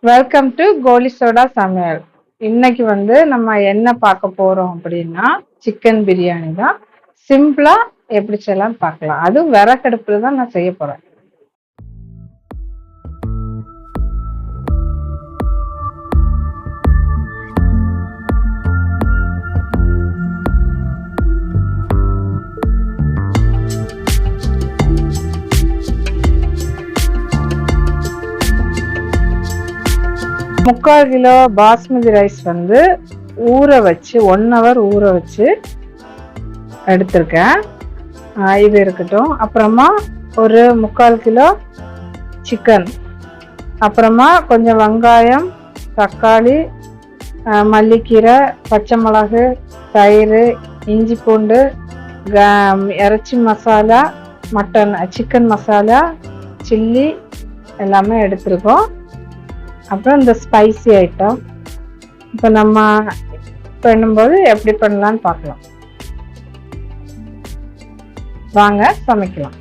Welcome to Kohli soda சமையல். இன்னைக்கு நம்ம என்ன பார்க்க போறோம் அப்படின்னா சிக்கன் பிரியாணி தான். சிம்பிளா எப்படி செய்யலாம் பார்க்கலாம். அதுவும் விறகடுப்புல தான் நான் செய்ய போறேன். முக்கால் கிலோ பாஸ்மதி ரைஸ் ஊற வச்சு 1 hour ஊற வச்சு எடுத்திருக்கேன். இது இருக்கட்டும். அப்புறமா ஒரு 3/4 கிலோ சிக்கன், அப்புறமா கொஞ்சம் வெங்காயம், தக்காளி, மல்லிக்கீரை, பச்சை மிளகு, தயிர், இஞ்சி பூண்டு, இறைச்சி masala, mutton chicken masala, chilli எல்லாமே எடுத்திருக்கோம். அப்புறம் இந்த ஸ்பைசி ஐட்டம் இப்போ நம்ம பண்ணும்போது எப்படி பண்ணலான்னு பார்க்கலாம். வாங்க சமைக்கலாம்.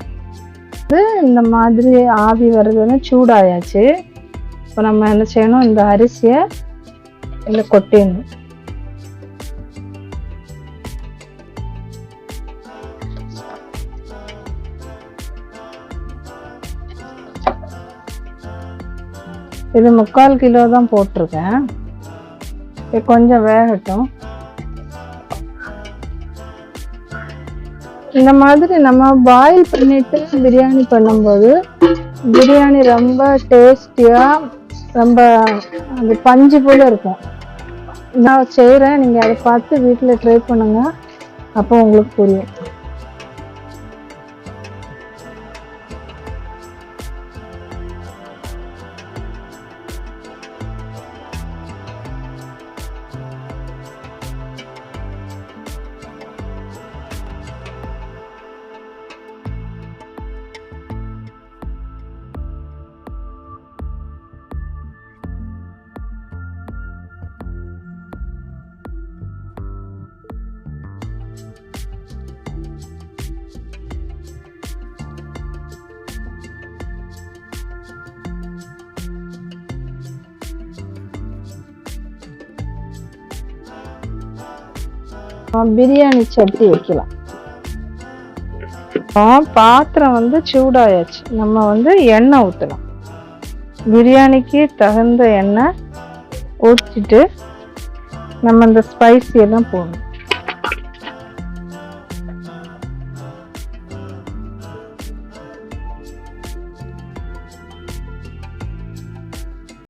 இந்த மாதிரி ஆவி வருதுன்னு சூடாயாச்சு. இப்போ நம்ம என்ன செய்யணும், இந்த அரிசியை இதில் கொட்டிடணும். இது 3/4 கிலோ தான் போட்டிருக்கேன். இது கொஞ்சம் வேகட்டும். இந்த மாதிரி நம்ம பாயில் பண்ணிட்டு பிரியாணி பண்ணும்போது பிரியாணி ரொம்ப டேஸ்டியா, ரொம்ப அது பஞ்சு போல இருக்கும். நான் செய்கிறேன், நீங்கள் அதை பார்த்து வீட்டில் ட்ரை பண்ணுங்க, அப்போ உங்களுக்கு புரியும். பிரியாணி சட்டி வைக்கலாம். பாத்திரம் சூடாயாச்சு. நம்ம எண்ணெய் ஊற்றலாம். பிரியாணிக்கு தகுந்த எண்ணெய் ஊற்றிட்டு நம்ம இந்த ஸ்பைசி எல்லாம் போடணும்.